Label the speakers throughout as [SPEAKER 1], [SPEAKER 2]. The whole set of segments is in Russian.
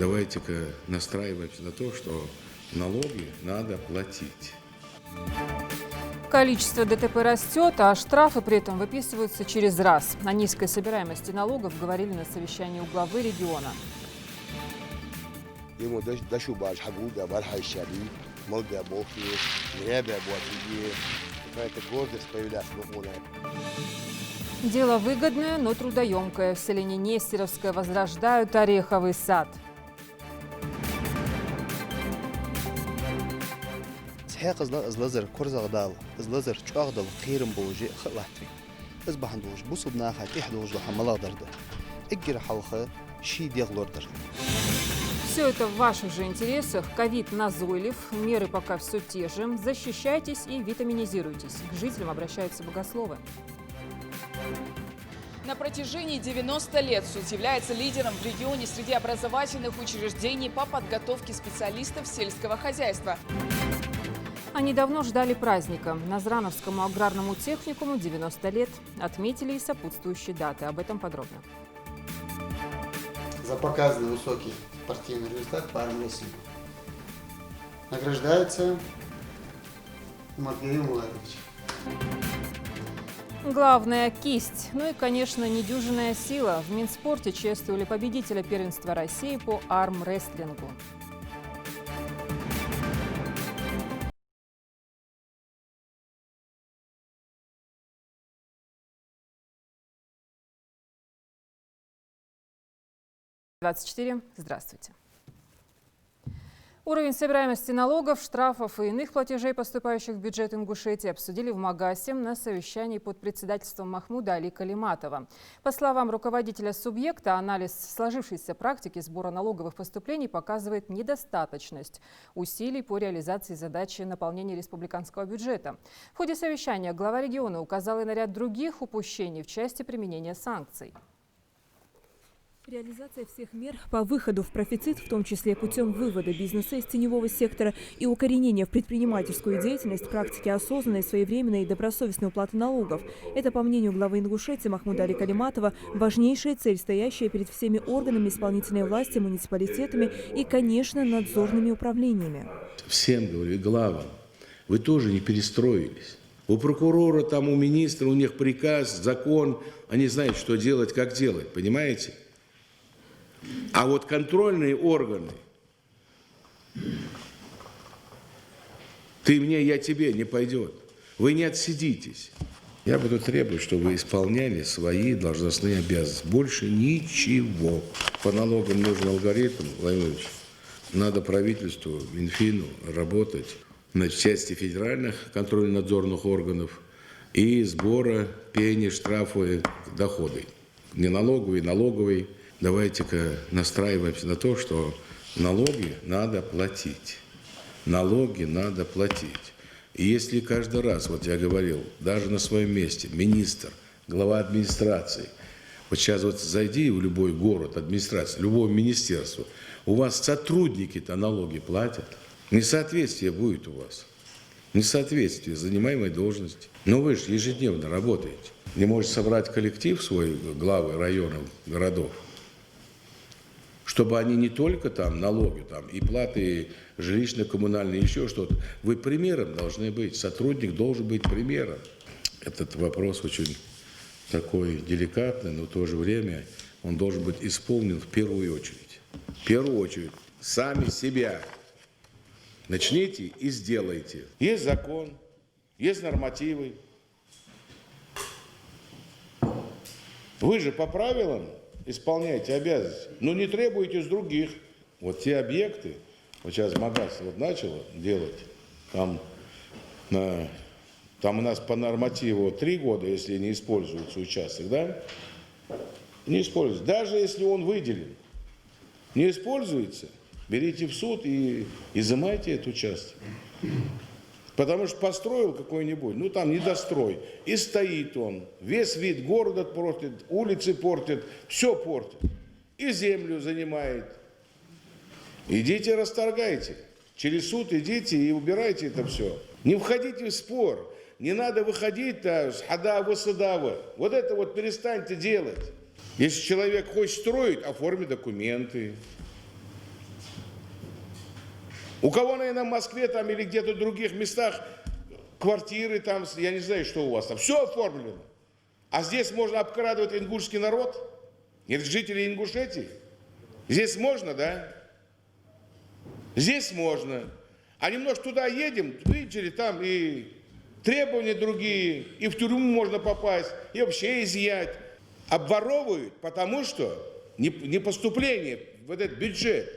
[SPEAKER 1] давайте-ка настраиваемся на то, что налоги надо платить.
[SPEAKER 2] Количество ДТП растет, а штрафы при этом выписываются через раз. О низкой собираемости налогов говорили на совещании у главы региона. Дело выгодное, но трудоемкое. В селении Нестеровское возрождают ореховый сад.
[SPEAKER 3] Излазер Курзагдал, излазер Чуагдал, Хирм Боужи, Халатри. Избахандуж, Бусубнаха, Тихдуж, Хамаладарда. Иггер Халха, Ши Деглордер.
[SPEAKER 2] Все это в ваших же интересах. Ковид назойлив, меры пока все те же. Защищайтесь и витаминизируйтесь. К жителям обращаются богословы.
[SPEAKER 4] На протяжении 90 лет СУЗ является лидером в регионе среди образовательных учреждений по подготовке специалистов сельского хозяйства.
[SPEAKER 2] Они давно ждали праздника. Назрановскому аграрному техникуму 90 лет. Отметили и сопутствующие даты. Об этом подробно.
[SPEAKER 5] За показанный высокий спортивный результат по армрестлингу награждается Матвей Муладович.
[SPEAKER 2] Главное – кисть. Ну и, конечно, недюжинная сила. В Минспорте чествовали победителя первенства России по армрестлингу. Здравствуйте. Уровень собираемости налогов, штрафов и иных платежей, поступающих в бюджет Ингушетии, обсудили в Магасе на совещании под председательством Махмуда Али Калиматова. По словам руководителя субъекта, анализ сложившейся практики сбора налоговых поступлений показывает недостаточность усилий по реализации задачи наполнения республиканского бюджета. В ходе совещания глава региона указал и на ряд других упущений в части применения санкций.
[SPEAKER 6] Реализация всех мер по выходу в профицит, в том числе путем вывода бизнеса из теневого сектора и укоренения в предпринимательскую деятельность, практики осознанной, своевременной и добросовестной уплаты налогов. Это, по мнению главы Ингушетии Махмуда Али Калиматова, важнейшая цель, стоящая перед всеми органами исполнительной власти, муниципалитетами и, конечно, надзорными управлениями.
[SPEAKER 1] Всем говорю, и главам, вы тоже не перестроились. У прокурора, там, у министра, у них приказ, закон, они знают, что делать, как делать, понимаете? А вот контрольные органы, ты мне, я тебе, не пойдет. Вы не отсидитесь. Я буду требовать, чтобы вы исполняли свои должностные обязанности. Больше ничего. По налогам нужен алгоритм, Владимир Ильич. Надо правительству, Минфину работать на части федеральных контрольно-надзорных органов и сбора пени, штрафы, доходы. Не налоговый, налоговый. Давайте-ка настраиваемся на то, что налоги надо платить. Налоги надо платить. И если каждый раз, вот я говорил, даже на своем месте, министр, глава администрации, вот сейчас вот зайди в любой город, администрацию, любое министерство, у вас сотрудники-то налоги платят. Несоответствие будет у вас. Несоответствие занимаемой должности. Но вы же ежедневно работаете. Не можете собрать коллектив свой, главы районов, городов, чтобы они не только там налоги, там и платы жилищно-коммунальные, еще что-то. Вы примером должны быть, сотрудник должен быть примером. Этот вопрос очень такой деликатный, но в то же время он должен быть исполнен в первую очередь. В первую очередь сами себя начните и сделайте. Есть закон, есть нормативы. Вы же по правилам исполняйте обязанности, но не требуйте с других. Вот те объекты, вот сейчас Магаз вот начал делать, там у нас по нормативу 3 года, если не используется участок, да? Не используется. Даже если он выделен, не используется, берите в суд и изымайте этот участок. Потому что построил какой-нибудь, ну там недострой, и стоит он, весь вид города портит, улицы портит, все портит, и землю занимает. Идите расторгайте, через суд идите и убирайте это все. Не входите в спор, не надо выходить-то с хадава-садава, вот это вот перестаньте делать. Если человек хочет строить, оформи документы. У кого, наверное, в Москве там или где-то в других местах квартиры там, я не знаю, что у вас там, все оформлено. А здесь можно обкрадывать ингушский народ, или жителей Ингушетии. Здесь можно, да? Здесь можно. А немножко туда едем, видите ли, там и требования другие, и в тюрьму можно попасть, и вообще изъять. Обворовывают, потому что не поступление в этот бюджет.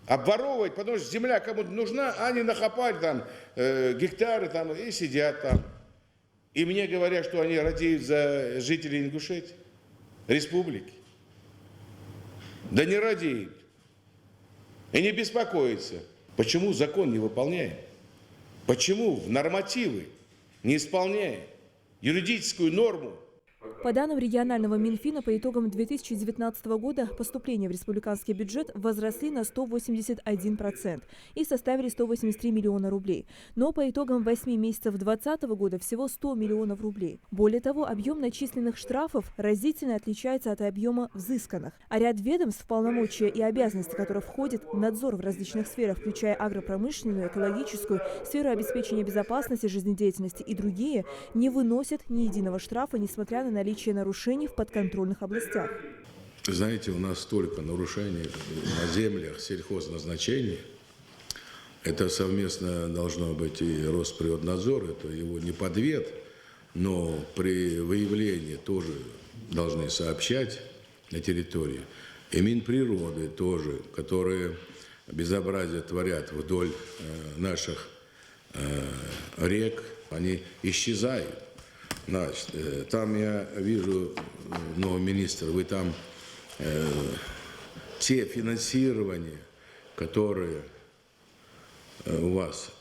[SPEAKER 1] Обворовывать, потому что земля кому-то нужна, а они нахапали там гектары там, и сидят там. И мне говорят, что они радеют за жителей Ингушетии, республики. Да не радеют. И не беспокоятся. Почему закон не выполняем? Почему в нормативы не исполняем юридическую норму?
[SPEAKER 6] По данным регионального Минфина, по итогам 2019 года поступления в республиканский бюджет возросли на 181% и составили 183 миллиона рублей. Но по итогам 8 месяцев 2020 года всего 100 миллионов рублей. Более того, объем начисленных штрафов разительно отличается от объема взысканных. А ряд ведомств, полномочия и обязанности которых входят в надзор в различных сферах, включая агропромышленную, экологическую, сферу обеспечения безопасности жизнедеятельности и другие, не выносят ни единого штрафа, несмотря на наличие нарушений в подконтрольных областях.
[SPEAKER 1] Знаете, у нас столько нарушений на землях сельхозназначения. Это совместно должно быть и Росприроднадзор, это его не подвед, но при выявлении тоже должны сообщать на территории. И Минприроды тоже, которые безобразие творят вдоль наших рек, они исчезают. Значит, там я вижу, новый министр, вы там те финансирования, которые у вас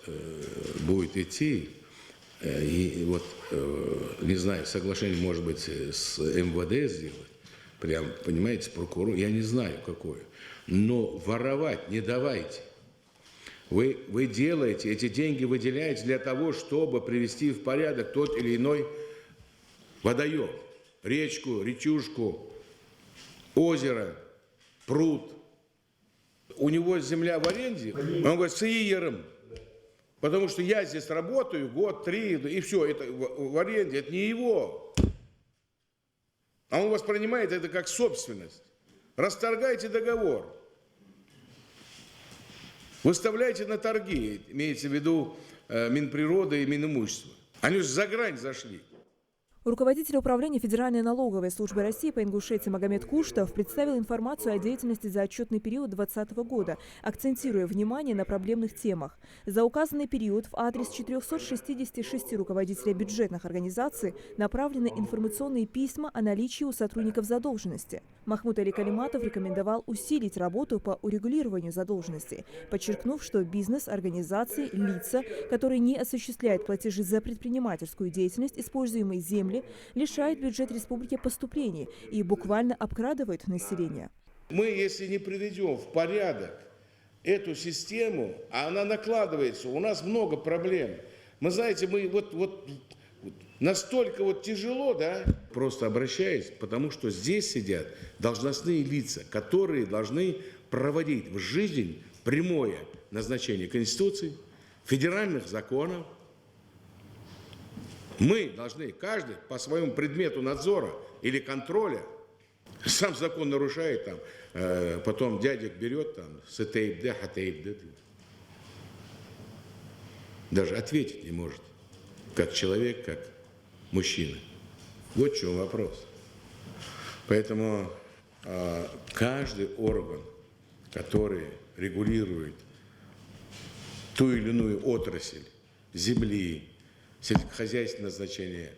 [SPEAKER 1] будет идти, и вот, не знаю, соглашение, может быть, с МВД сделать, прям, понимаете, с прокурором, я не знаю, какое, но воровать не давайте. Вы делаете, эти деньги выделяете для того, чтобы привести в порядок тот или иной водоем, речку, речушку, озеро, пруд. У него земля в аренде, он говорит, с иером, потому что я здесь работаю год, 3, и все, это в аренде, это не его. А он воспринимает это как собственность. Расторгайте договор. Выставляйте на торги, имеется в виду Минприроды и Минимущества. Они же за грань зашли.
[SPEAKER 6] Руководитель управления Федеральной налоговой службы России по Ингушетии Магомед Куштов представил информацию о деятельности за отчетный период 2020 года, акцентируя внимание на проблемных темах. За указанный период в адрес 466 руководителей бюджетных организаций направлены информационные письма о наличии у сотрудников задолженности. Махмуд Али Калиматов рекомендовал усилить работу по урегулированию задолженностей, подчеркнув, что бизнес, организации, лица, которые не осуществляют платежи за предпринимательскую деятельность, используемые земли, лишает бюджет республики поступлений и буквально обкрадывает население.
[SPEAKER 1] Мы, если не приведем в порядок эту систему, а она накладывается, у нас много проблем. Мы, знаете, мы вот настолько вот тяжело, да? Просто обращаюсь, потому что здесь сидят должностные лица, которые должны проводить в жизнь прямое назначение Конституции, федеральных законов. Мы должны, каждый по своему предмету надзора или контроля, сам закон нарушает, там, потом дядек берет, там, сетейбде, хатейбде, даже ответить не может, как человек, как мужчина. Вот в чем вопрос. Поэтому каждый орган, который регулирует ту или иную отрасль земли, сельскохозяйственное значение,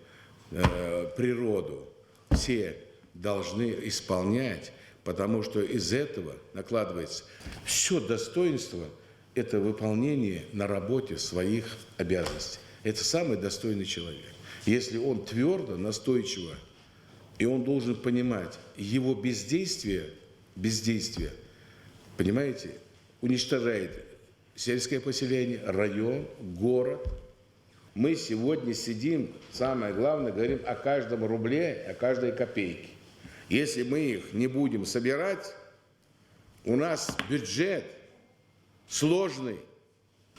[SPEAKER 1] природу, все должны исполнять, потому что из этого накладывается все достоинство, это выполнение на работе своих обязанностей. Это самый достойный человек. Если он твердо, настойчиво, и он должен понимать, его бездействие, понимаете, уничтожает сельское поселение, район, город. Мы сегодня сидим, самое главное, говорим о каждом рубле, о каждой копейке. Если мы их не будем собирать, у нас бюджет сложный.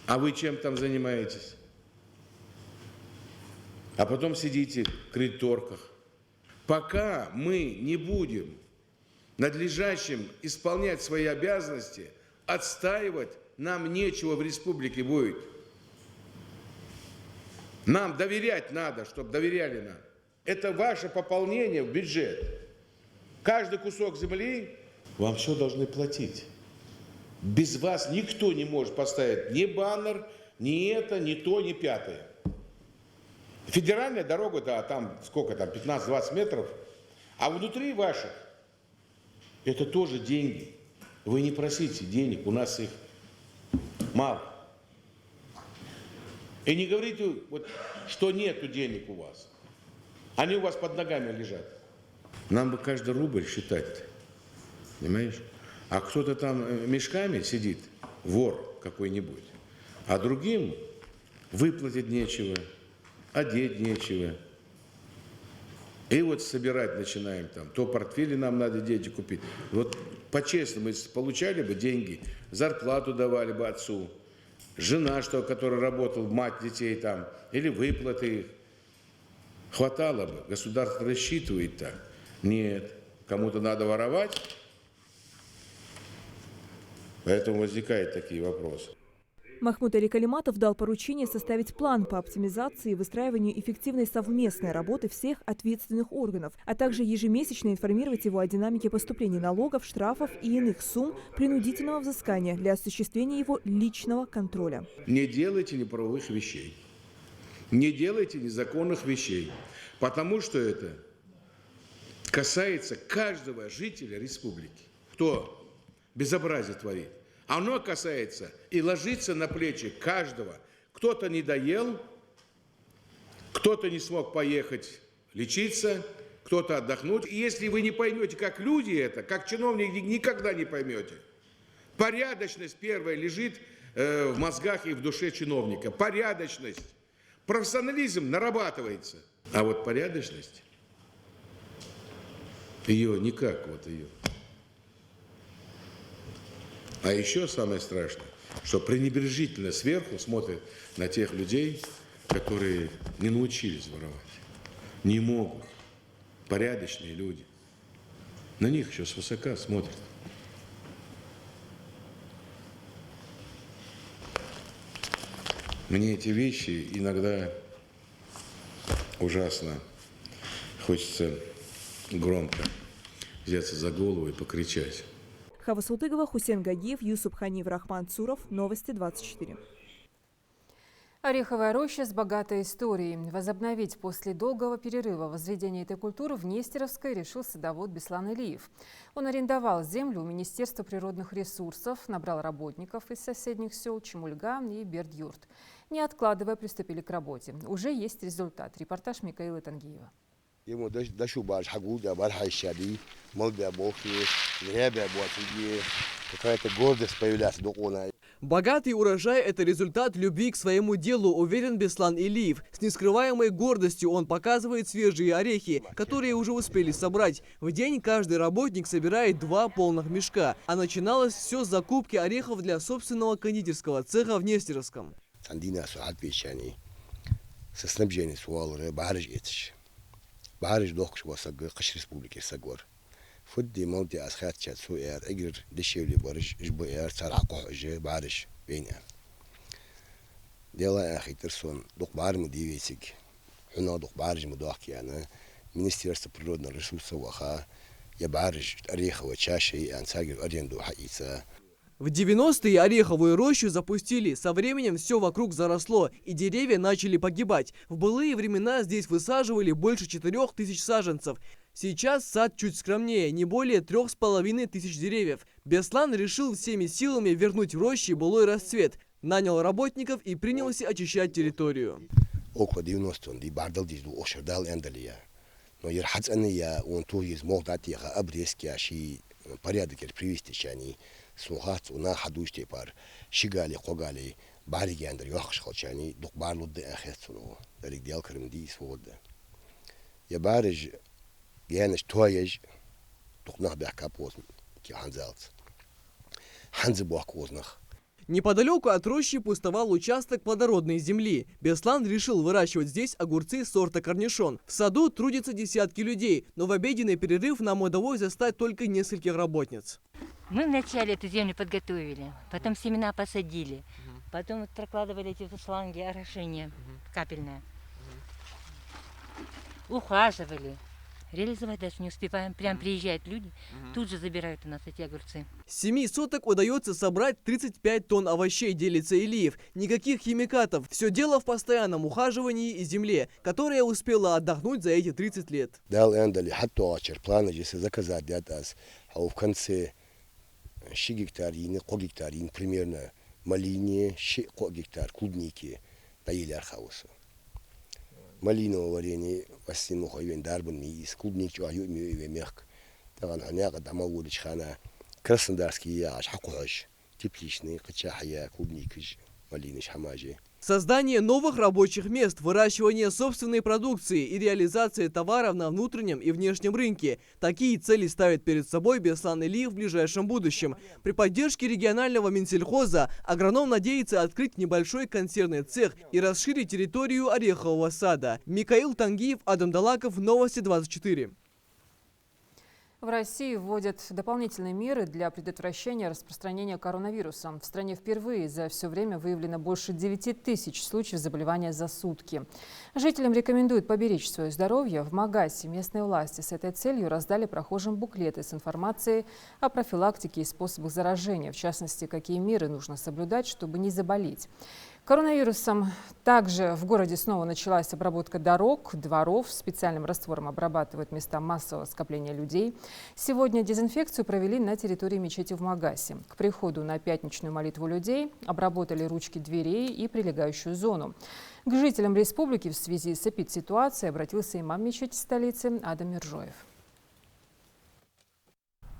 [SPEAKER 1] А вы чем там занимаетесь? А потом сидите в кредиторках. Пока мы не будем надлежащим исполнять свои обязанности, отстаивать нам нечего в республике будет. Нам доверять надо, чтобы доверяли нам. Это ваше пополнение в бюджет. Каждый кусок земли вам все должны платить. Без вас никто не может поставить ни баннер, ни это, ни то, ни пятое. Федеральная дорога, да, там сколько там, 15-20 метров, а внутри ваших это тоже деньги. Вы не просите денег, у нас их мало. И не говорите, вот, что нету денег у вас. Они у вас под ногами лежат. Нам бы каждый рубль считать, понимаешь? А кто-то там мешками сидит, вор какой-нибудь, а другим выплатить нечего, одеть нечего. И вот собирать начинаем там. То портфели нам надо дети купить. Вот по-честному, если получали бы деньги, зарплату давали бы отцу, жена, которая работала, мать детей там, или выплаты их. Хватало бы. Государство рассчитывает так. Нет. Кому-то надо воровать. Поэтому возникают такие вопросы.
[SPEAKER 6] Махмуд Али Калиматов дал поручение составить план по оптимизации и выстраиванию эффективной совместной работы всех ответственных органов, а также ежемесячно информировать его о динамике поступлений налогов, штрафов и иных сумм принудительного взыскания для осуществления его личного контроля.
[SPEAKER 1] Не делайте неправовых вещей. Не делайте незаконных вещей, потому что это касается каждого жителя республики, кто безобразие творит. Оно касается и ложится на плечи каждого. Кто-то не доел, кто-то не смог поехать лечиться, кто-то отдохнуть. И если вы не поймете, как люди это, как чиновники, никогда не поймете. Порядочность первая лежит в мозгах и в душе чиновника. Порядочность. Профессионализм нарабатывается. А вот порядочность, ее никак, вот ее. А еще самое страшное, что пренебрежительно сверху смотрят на тех людей, которые не научились воровать, не могут, порядочные люди. На них еще свысока смотрят. Мне эти вещи иногда ужасно хочется громко взяться за голову и покричать.
[SPEAKER 6] Хава Султыгова, Хусен Гагиев, Юсуп Ханив, Рахман Цуров. Новости 24.
[SPEAKER 2] Ореховая роща с богатой историей. Возобновить после долгого перерыва возведение этой культуры в Нестеровской решил садовод Беслан Илиев. Он арендовал землю у Министерства природных ресурсов, набрал работников из соседних сел Чемульга и Бердюрт. Не откладывая, приступили к работе. Уже есть результат. Репортаж Микаила Тангиева.
[SPEAKER 7] Ему дашу баш хагуда бархай шади, молбя бохи, небя буатиги, какая-то гордость появляется до она.
[SPEAKER 8] Богатый урожай – это результат любви к своему делу, уверен Беслан Илиев. С нескрываемой гордостью он показывает свежие орехи, которые уже успели собрать. В день каждый работник собирает 2 полных мешка. А начиналось все с закупки орехов для собственного кондитерского цеха в Нестеровском.
[SPEAKER 7] Сандина суат печани, со снабжением суалуры барыш етиш. Барыш дохш васаг кыш республики сагор. فدي مالتي أسخات شات سوير أجر دشيولي برش إجبوير ترعقه إجي بعرش بينها ديلا أخي ترسون دوق بعر مديويسك حنا دوق بعرج مدوحكي أنا Министерство природных ресурсов وخا يبعرج أريخة وتشاشي أن ساجر أريندو حقيقة.
[SPEAKER 8] В 90-е ореховую рощу запустили. Со временем все вокруг заросло, и деревья начали погибать. В былые времена здесь высаживали больше 4000 саженцев. Сейчас сад чуть скромнее, не более 3500 деревьев. Беслан решил всеми силами вернуть в роще былой расцвет. Нанял работников и принялся очищать территорию.
[SPEAKER 7] Около 90-х ди бардал ди ошердал эндалия. Но ерхац ания он то из молдатиха обрезки аши порядок привести чани. Сухат у нас хадуште пар шигали когали бариги андер яхш холчани дук барлуд де ахетсуно дарик диал крымди свода. Я бариж Гянеш тояж тухнах бяка поз ки ханзалц. Ханзе бок вознах.
[SPEAKER 8] Неподалеку от рощи пустовал участок плодородной земли. Беслан решил выращивать здесь огурцы сорта корнишон. В саду трудятся десятки людей, но в обеденный перерыв нам удалось застать только нескольких работниц.
[SPEAKER 9] Мы вначале эту землю подготовили, потом семена посадили, потом вот прокладывали эти шланги орошения капельное. Ухаживали. Реализовать даже не успеваем. Прям приезжают люди, тут же забирают у нас эти огурцы.
[SPEAKER 8] С 7 соток удается собрать 35 тонн овощей, делится Илиев. Никаких химикатов. Все дело в постоянном ухаживании и земле, которая успела отдохнуть за эти 30 лет.
[SPEAKER 7] Дал эндали хатто планы, если заказать диатаз, а в конце 6 гектарин, гектарин примерно малине, 6 гектар клубники поели архаусу. Малиновое варенье, васину хойвен дарбанный, из клубник чуаю мюеве мягк. Тогда ханяга домоводич хана краснодарский яш, хакуаш, тепличный, качахая, клубникиш, малиниш хамажи.
[SPEAKER 8] Создание новых рабочих мест, выращивание собственной продукции и реализация товаров на внутреннем и внешнем рынке. Такие цели ставит перед собой Беслан Илиев в ближайшем будущем. При поддержке регионального Минсельхоза агроном надеется открыть небольшой консервный цех и расширить территорию орехового сада. Микаил Тангиев, Адам Далаков, Новости 24.
[SPEAKER 2] В России вводят дополнительные меры для предотвращения распространения коронавируса. В стране впервые за все время выявлено больше 9 тысяч случаев заболевания за сутки. Жителям рекомендуют поберечь свое здоровье. В Магасе местные власти с этой целью раздали прохожим буклеты с информацией о профилактике и способах заражения, в частности, какие меры нужно соблюдать, чтобы не заболеть. Коронавирусом также в городе снова началась обработка дорог, дворов. Специальным раствором обрабатывают места массового скопления людей. Сегодня дезинфекцию провели на территории мечети в Магасе. К приходу на пятничную молитву людей обработали ручки дверей и прилегающую зону. К жителям республики в связи с эпидситуацией обратился имам мечети столицы Адам Миржоев.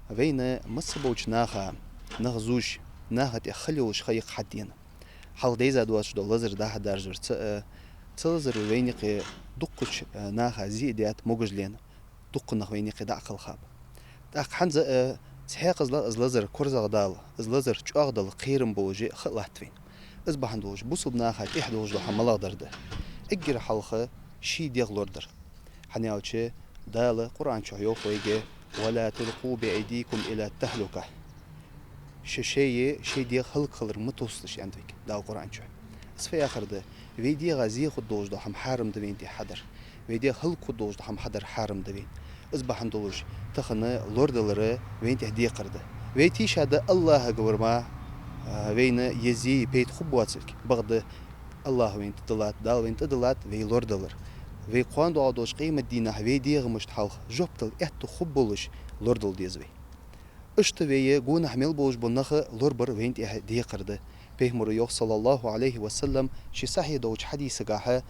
[SPEAKER 3] Война массабоч наха нахзуш наха тяхалюш хайк хатин. حلقة زادوات شو لازر ده درجة تلازر وينيق دقش ناها زيدات موجلين دق نخ وينيق دع خلخاب دق حنزة تحقق زلازر كرزة دال زلازر شو أغدل قيرم بوجي خلاتفين إز بحندوش بوصب ناها إحدوش ده حملا درده إجر حلقة شي ديغلوردر حنياوتشي دال قرآن شو يوفو يجي ولا تلقوا بأيديكم إلى التهلكة شيء دي خلق متوسطش عندك دا القرآن شو اسفي آخر ده ويدي غازي خدوش ده هم حارم دوين تي حدر ويدي خلق خدوش ده هم حدر حارم دوين اصبح عندوش تخنا لورد لره وين تهدي قرده ويتي شاد الله قورما وين يزي بيت خبواتك بغد الله وين تدلات دال وين تدلات وي لورد لر وي قوان دو عدوش قيمة دينا ويدي غمشت حلق جبتل اتو خبولش لوردل ديزوي اشتويه جون حمل بوش بنخ لوربر وين تهدي قرده بيهمر يوخ صلى الله عليه وسلم شي صحيح دوج حديث قاحة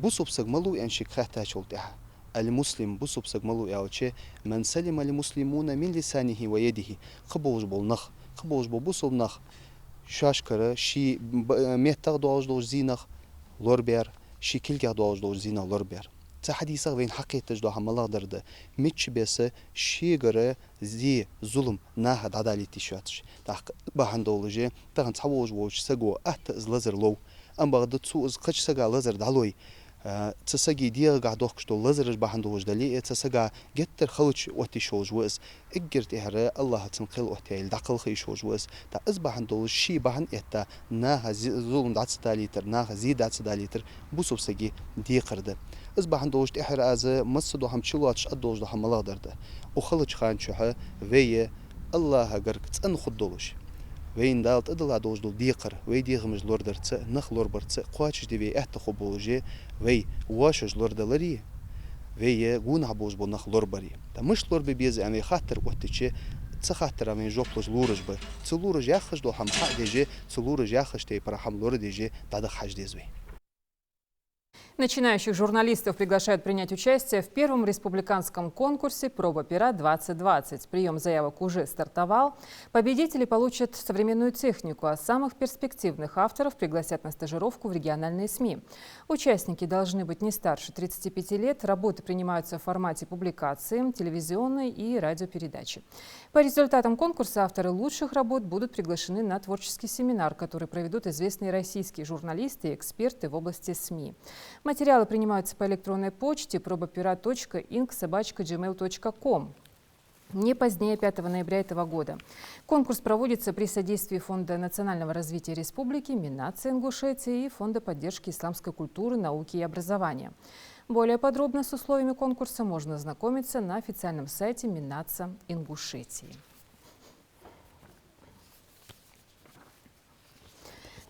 [SPEAKER 3] بوصب سجملو ان شكخته شولتها المسلم بوصب سجملو ياوتشي من سلم المسلمون من لسانه ويده قبوش بالنخ قبوش بوصب نخ شاشكره شي ميتق دوج زينخ لوربير شي كلك دوج زينه لوربير حديثة وين حقيقة جدو حملا درده ميتش بس شي غره زي ظلم ناهد عدالتي شاتش تاق بهندولجي تاغن تحوج وش سغو ات زلزر لو ام بغد تسو از قش سغا لزر دالوي تسغي دي غادوخ شتو لزر بهندولج دلي تسغا جتر خلچ وتي شوج وس اجرت هره الله تنقل وتيل دقل خي شوج وس تا از بهندولج شي بهن اتا ناه ظلم دات داليتر ناه زي دات داليتر بوسوب سغي دي قرده از بهندوش تحر از مصدو هم شلواتش ادوش ده حملا درده وخلچ خان شوها وي الله غرق تن خدولش وين دالت ادلا دوش دو ديقر وي ديغمج لوردرت نخ لوربرت قواچ دي وي ات خبولجي وي واشج لوردلري وي غون عبوش بو نخ لوربري تا مش لوربي بيز يعني خاطر وقتچ تخاطر من جوبلج لورج ب تلورج ياخج دو هم حق ديجي تلورج ياخج تي برا هم لور ديجي داد حج ديزوي
[SPEAKER 2] Начинающих журналистов приглашают принять участие в первом республиканском конкурсе «Проба пера-2020». Прием заявок уже стартовал. Победители получат современную технику, а самых перспективных авторов пригласят на стажировку в региональные СМИ. Участники должны быть не старше 35 лет. Работы принимаются в формате публикации, телевизионной и радиопередачи. По результатам конкурса авторы лучших работ будут приглашены на творческий семинар, который проведут известные российские журналисты и эксперты в области СМИ. Материалы принимаются по электронной почте probapera.ink@gmail.com не позднее 5 ноября этого года. Конкурс проводится при содействии Фонда национального развития республики, Минаца Ингушетии и Фонда поддержки исламской культуры, науки и образования. Более подробно с условиями конкурса можно ознакомиться на официальном сайте Минаца Ингушетии.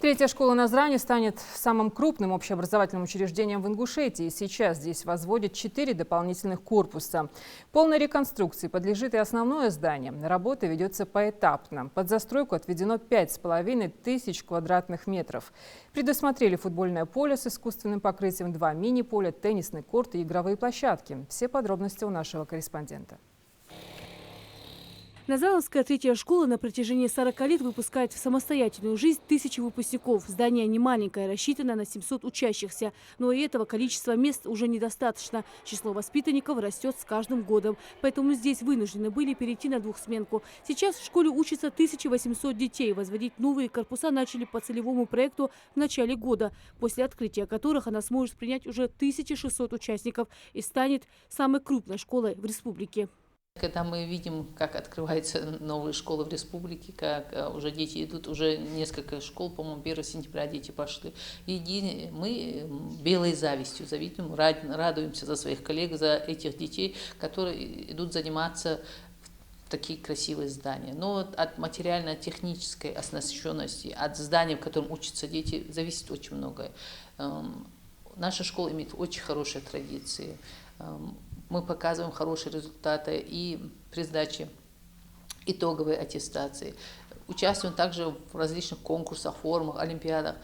[SPEAKER 2] Третья школа Назрани станет самым крупным общеобразовательным учреждением в Ингушетии. Сейчас здесь возводят 4 дополнительных корпуса. Полной реконструкции подлежит и основное здание. Работа ведется поэтапно. Под застройку отведено 5500 квадратных метров. Предусмотрели футбольное поле с искусственным покрытием, 2 мини-поля, теннисный корт и игровые площадки. Все подробности у нашего корреспондента.
[SPEAKER 10] Назаловская третья школа на протяжении 40 лет выпускает в самостоятельную жизнь тысячи выпускников. Здание не маленькое, рассчитано на 700 учащихся. Но и этого количества мест уже недостаточно. Число воспитанников растет с каждым годом. Поэтому здесь вынуждены были перейти на двухсменку. Сейчас в школе учатся 1800 детей. Возводить новые корпуса начали по целевому проекту в начале года, после открытия которых она сможет принять уже 1600 участников и станет самой крупной школой в республике.
[SPEAKER 11] Когда мы видим, как открываются новые школы в республике, как уже дети идут, уже несколько школ, по-моему, 1 сентября дети пошли. И мы белой завистью завидуем, радуемся за своих коллег, за этих детей, которые идут заниматься в такие красивые здания. Но от материально-технической оснащенности, от зданий, в котором учатся дети, зависит очень многое. Наша школа имеет очень хорошие традиции. Мы показываем хорошие результаты и при сдаче итоговой аттестации. Участвуем также в различных конкурсах, форумах, олимпиадах.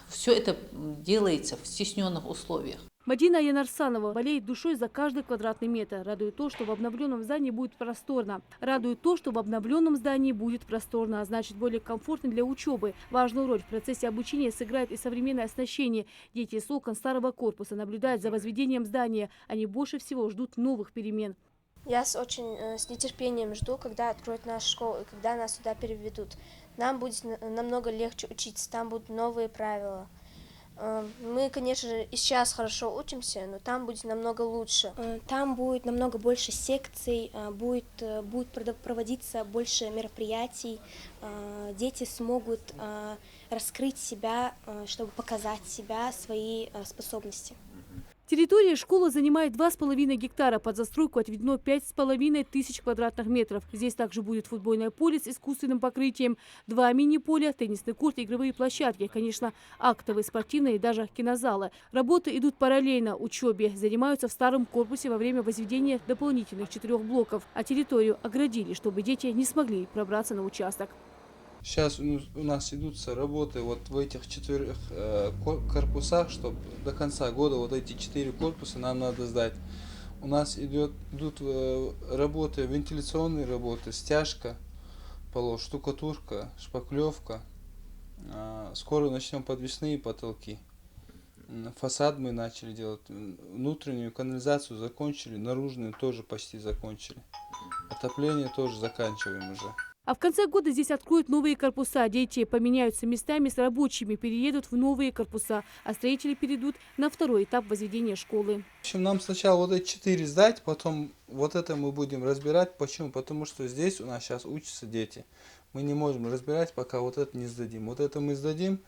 [SPEAKER 11] Все это делается в стесненных условиях.
[SPEAKER 10] Мадина Янарсанова болеет душой за каждый квадратный метр. Радует то, что в обновленном здании будет просторно. А значит более комфортно для учебы. Важную роль в процессе обучения сыграет и современное оснащение. Дети с окон старого корпуса наблюдают за возведением здания. Они больше всего ждут новых перемен.
[SPEAKER 12] Я очень с нетерпением жду, когда откроют нашу школу и когда нас сюда переведут. Нам будет намного легче учиться, там будут новые правила. Мы, конечно же, и сейчас хорошо учимся, но там будет намного лучше.
[SPEAKER 13] Там будет намного больше секций, будет проводиться больше мероприятий. Дети смогут раскрыть себя, чтобы показать себя, свои способности.
[SPEAKER 10] Территория школы занимает 2,5 гектара. Под застройку отведено 5500 квадратных метров. Здесь также будет футбольное поле с искусственным покрытием, 2 мини-поля, теннисный корт и игровые площадки. Конечно, актовые, спортивные и даже кинозалы. Работы идут параллельно учебе. Занимаются в старом корпусе во время возведения дополнительных 4 блоков. А территорию оградили, чтобы дети не смогли пробраться на участок.
[SPEAKER 14] Сейчас у нас идутся работы вот в этих 4 корпусах, чтобы до конца года вот эти 4 корпуса нам надо сдать. У нас идут работы, вентиляционные работы, стяжка полов, штукатурка, шпаклевка. Скоро начнем подвесные потолки. Фасад мы начали делать, внутреннюю канализацию закончили, наружную тоже почти закончили. Отопление тоже заканчиваем уже.
[SPEAKER 10] А в конце года здесь откроют новые корпуса. Дети поменяются местами с рабочими, переедут в новые корпуса, а строители перейдут на второй этап возведения школы.
[SPEAKER 14] В общем, нам сначала вот эти 4 сдать, потом вот это мы будем разбирать. Почему? Потому что здесь у нас сейчас учатся дети. Мы не можем разбирать, пока вот это не сдадим. Вот это мы сдадим,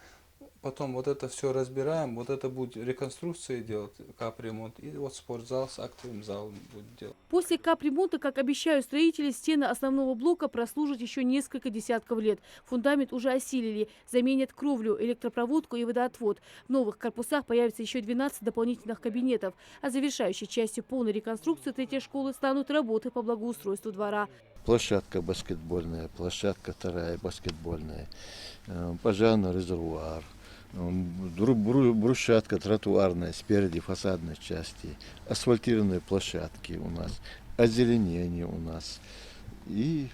[SPEAKER 14] потом вот это все разбираем, вот это будет реконструкция делать, капремонт, и вот спортзал с актовым залом будет делать.
[SPEAKER 10] После капремонта, как обещают строители, стены основного блока прослужат еще несколько десятков лет. Фундамент уже осилили, заменят кровлю, электропроводку и водоотвод. В новых корпусах появится еще 12 дополнительных кабинетов. А завершающей частью полной реконструкции третьей школы станут работы по благоустройству двора.
[SPEAKER 15] Площадка баскетбольная, площадка вторая баскетбольная, пожарный резервуар, брусчатка тротуарная спереди фасадной части, асфальтированные площадки у нас, озеленение у нас и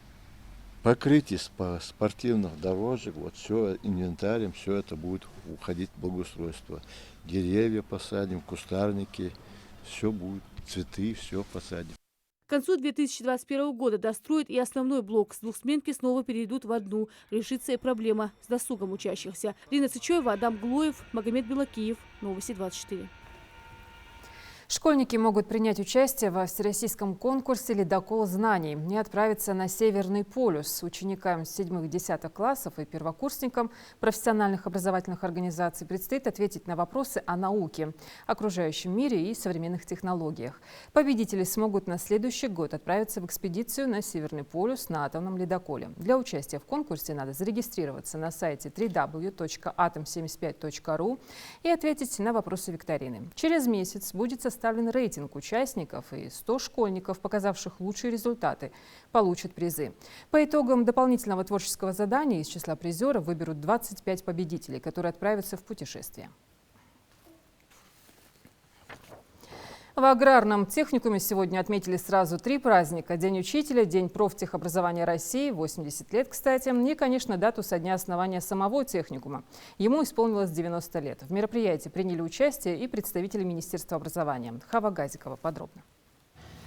[SPEAKER 15] покрытие спортивных дорожек, вот все инвентарем, все это будет уходить в благоустройство. Деревья посадим, кустарники, все будет, цветы, все посадим.
[SPEAKER 10] К концу 2021 года достроят и основной блок. С двухсменки снова перейдут в одну. Решится и проблема с досугом учащихся. Лина Сычева, Адам Глоев, Магомед Белакиев. Новости 24.
[SPEAKER 2] Школьники могут принять участие во всероссийском конкурсе «Ледокол знаний» и отправиться на Северный полюс. Ученикам 7-10 классов и первокурсникам профессиональных образовательных организаций предстоит ответить на вопросы о науке, окружающем мире и современных технологиях. Победители смогут на следующий год отправиться в экспедицию на Северный полюс на атомном ледоколе. Для участия в конкурсе надо зарегистрироваться на сайте www.atom75.ru и ответить на вопросы викторины. Через месяц будет составлен рейтинг участников, и 100 школьников, показавших лучшие результаты, получат призы. По итогам дополнительного творческого задания из числа призеров выберут 25 победителей, которые отправятся в путешествие. В аграрном техникуме сегодня отметили сразу 3 праздника. День учителя, День профтехобразования России, 80 лет, кстати, и, конечно, дату со дня основания самого техникума. Ему исполнилось 90 лет. В мероприятии приняли участие и представители Министерства образования. Хава Газикова подробно.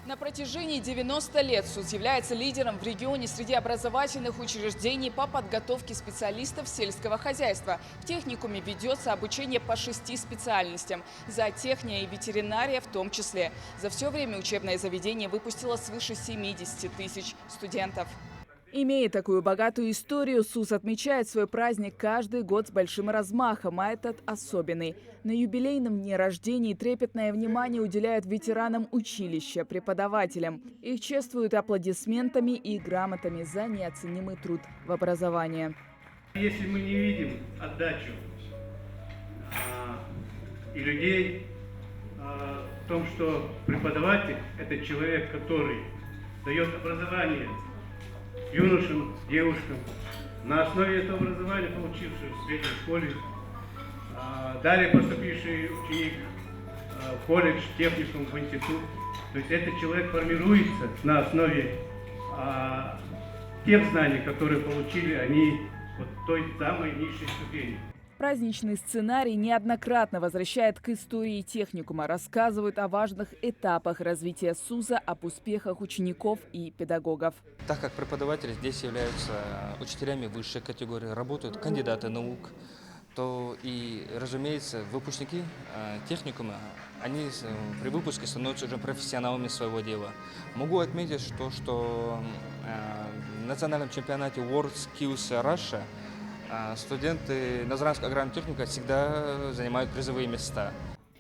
[SPEAKER 4] На протяжении 90 лет СУЗ является лидером в регионе среди образовательных учреждений по подготовке специалистов сельского хозяйства. В техникуме ведется обучение по 6 специальностям. Зоотехния и ветеринария в том числе. За все время учебное заведение выпустило свыше 70 тысяч студентов.
[SPEAKER 16] Имея такую богатую историю, СУЗ отмечает свой праздник каждый год с большим размахом, а этот особенный. На юбилейном дне рождения трепетное внимание уделяют ветеранам училища, преподавателям. Их чествуют аплодисментами и грамотами за неоценимый труд в образовании.
[SPEAKER 17] Если мы не видим отдачу и людей в том, что преподаватель – это человек, который дает образование юношам, девушкам, на основе этого образования, получивший в средней школе, далее поступивший ученик в колледж, техникум, в институт. То есть этот человек формируется на основе тех знаний, которые получили они вот той самой низшей ступени.
[SPEAKER 16] Праздничный сценарий неоднократно возвращает к истории техникума, рассказывают о важных этапах развития СУЗа, об успехах учеников и педагогов.
[SPEAKER 18] Так как преподаватели здесь являются учителями высшей категории, работают кандидаты наук, то и, разумеется, выпускники техникума, они при выпуске становятся уже профессионалами своего дела. Могу отметить, что в национальном чемпионате World Skills Russia студенты Назранского аграрного техникума всегда занимают призовые места.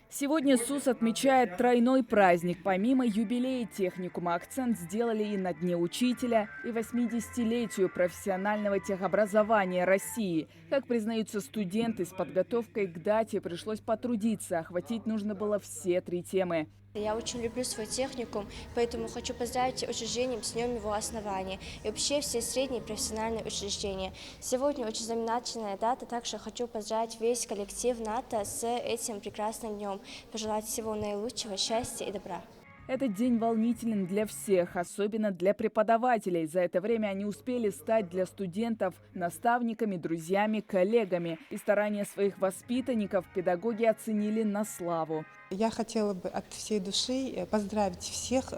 [SPEAKER 16] Сегодня СУЗ отмечает тройной праздник. Помимо юбилея техникума, акцент сделали и на Дне учителя, и 80-летию профессионального техобразования России. Как признаются студенты, с подготовкой к дате пришлось потрудиться. Охватить нужно было все 3 темы.
[SPEAKER 12] Я очень люблю свой техникум, поэтому хочу поздравить учреждением с днем его основания и вообще все средние профессиональные учреждения. Сегодня очень знаменательная дата, также хочу поздравить весь коллектив НАТО с этим прекрасным днем, пожелать всего наилучшего, счастья и добра.
[SPEAKER 16] Этот день волнителен для всех, особенно для преподавателей. За это время они успели стать для студентов наставниками, друзьями, коллегами. И старания своих воспитанников педагоги оценили на славу.
[SPEAKER 19] Я хотела бы от всей души поздравить всех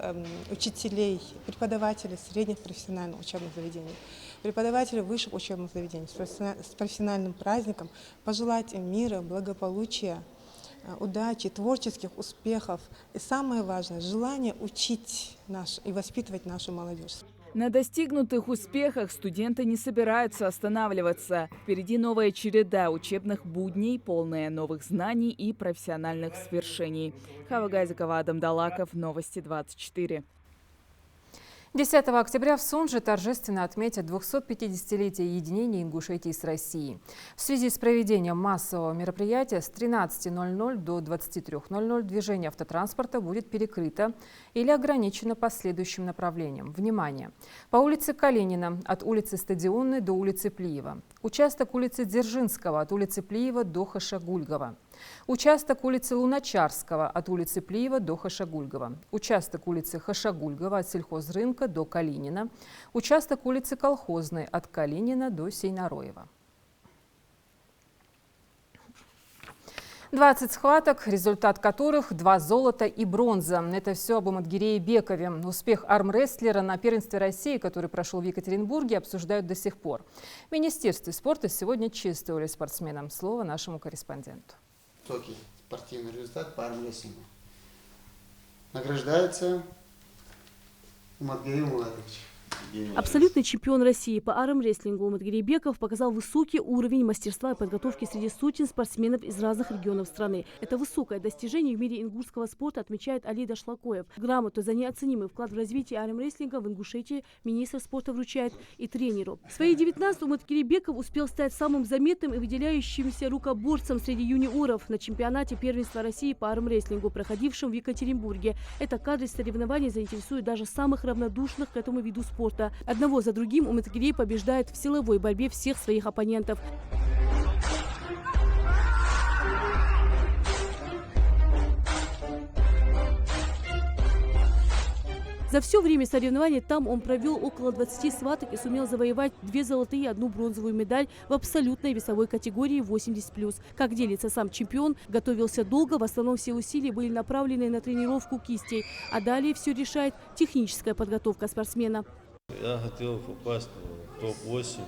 [SPEAKER 19] учителей, преподавателей средних профессиональных учебных заведений, преподавателей высших учебных заведений с профессиональным праздником, пожелать им мира, благополучия, удачи, творческих успехов и, самое важное, желание учить и воспитывать нашу молодежь.
[SPEAKER 16] На достигнутых успехах студенты не собираются останавливаться. Впереди новая череда учебных будней, полная новых знаний и профессиональных свершений. Хава Газикова, Адам Далаков, Новости 24.
[SPEAKER 2] 10 октября в Сунже торжественно отметят 250-летие единения Ингушетии с Россией. В связи с проведением массового мероприятия с 13:00 до 23:00 движение автотранспорта будет перекрыто или ограничено по следующим направлениям. Внимание! По улице Калинина от улицы Стадионной до улицы Плиева. Участок улицы Дзержинского от улицы Плиева до Хашагульгова. Участок улицы Луначарского от улицы Плиева до Хашагульгова. Участок улицы Хашагульгова от сельхозрынка до Калинина. Участок улицы Колхозной от Калинина до Сейнароева. 20 схваток, результат которых 2 золота и бронза. Это все об Уматгирее Бекове. Успех армрестлера на первенстве России, который прошел в Екатеринбурге, обсуждают до сих пор. В Министерстве спорта сегодня чествовали спортсменам. Слово нашему корреспонденту.
[SPEAKER 5] Высокий спортивный результат по армрестлингу. Награждается Уматгирей Муладович.
[SPEAKER 10] Абсолютный чемпион России по армрестлингу Уматгирей Беков показал высокий уровень мастерства и подготовки среди сотен спортсменов из разных регионов страны. Это высокое достижение в мире ингушского спорта отмечает Али Дашлакоев. Грамоту за неоценимый вклад в развитие армрестлинга в Ингушетии министр спорта вручает и тренеру. В свои 19 Уматгирей Беков успел стать самым заметным и выделяющимся рукоборцем среди юниоров на чемпионате первенства России по армрестлингу, проходившем в Екатеринбурге. Это кадры соревнований заинтересуют даже самых равнодушных к этому виду спорта. Одного за другим Уматгирей побеждает в силовой борьбе всех своих оппонентов. За все время соревнований там он провел около 20 схваток и сумел завоевать 2 золотые и 1 бронзовую медаль в абсолютной весовой категории 80+. Как делится сам чемпион, готовился долго, в основном все усилия были направлены на тренировку кистей, а далее все решает техническая подготовка спортсмена.
[SPEAKER 20] Я хотел попасть в топ-8.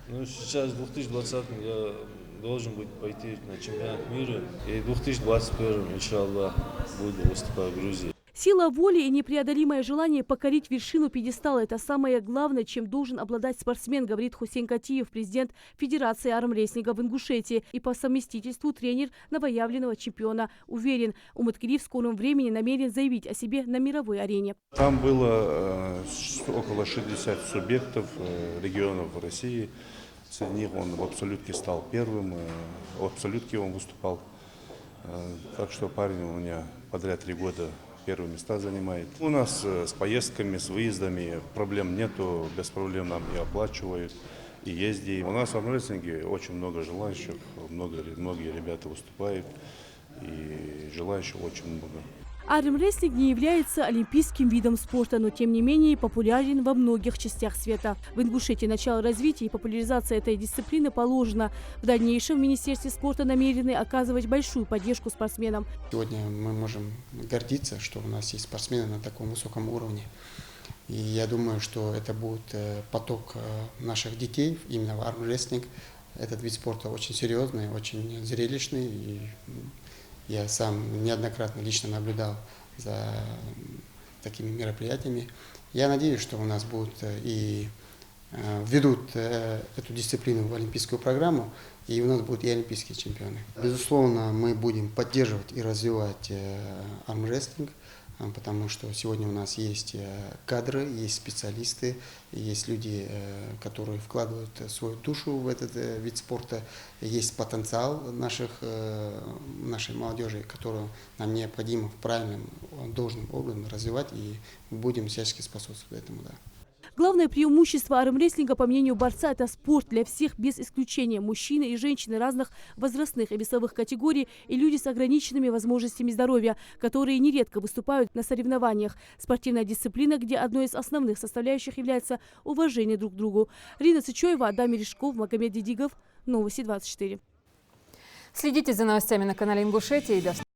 [SPEAKER 20] Ну, сейчас в 2020 я должен быть пойти на чемпионат мира. И в 2021, иншаллах, буду выступать в Грузии.
[SPEAKER 10] Сила воли и непреодолимое желание покорить вершину пьедестала – это самое главное, чем должен обладать спортсмен, говорит Хусейн Катиев, президент Федерации армрестлинга в Ингушетии и по совместительству тренер новоявленного чемпиона. Уверен, Уматгирей в скором времени намерен заявить о себе на мировой арене.
[SPEAKER 21] Там было около 60 субъектов регионов России. Среди них он в абсолютке стал первым, в абсолютке он выступал. Так что парень у меня подряд 3 года первые места занимает. У нас с поездками, с выездами проблем нету, без проблем нам и оплачивают, и ездим. У нас в армрестлинге очень много желающих, многие ребята выступают, и желающих очень много.
[SPEAKER 10] Армрестлинг не является олимпийским видом спорта, но тем не менее популярен во многих частях света. В Ингушетии начало развития и популяризация этой дисциплины положено. В дальнейшем в Министерстве спорта намерены оказывать большую поддержку спортсменам.
[SPEAKER 5] Сегодня мы можем гордиться, что у нас есть спортсмены на таком высоком уровне. И я думаю, что это будет поток наших детей именно в армрестлинг. Этот вид спорта очень серьезный, очень зрелищный. И я сам неоднократно лично наблюдал за такими мероприятиями. Я надеюсь, что у нас будут и введут эту дисциплину в олимпийскую программу, и у нас будут и олимпийские чемпионы. Безусловно, мы будем поддерживать и развивать армрестлинг, потому что сегодня у нас есть кадры, есть специалисты, есть люди, которые вкладывают свою душу в этот вид спорта, есть потенциал нашей молодежи, которую нам необходимо в правильном, должным образом развивать, и будем всячески способствовать этому. Да.
[SPEAKER 10] Главное преимущество армрестлинга, по мнению борца, это спорт для всех без исключения. Мужчины и женщины разных возрастных и весовых категорий и люди с ограниченными возможностями здоровья, которые нередко выступают на соревнованиях. Спортивная дисциплина, где одной из основных составляющих является уважение друг к другу. Рина Цычоева, Адам Мережков, Магомед Дидигов. Новости 24.
[SPEAKER 2] Следите за новостями на канале Ингушетии.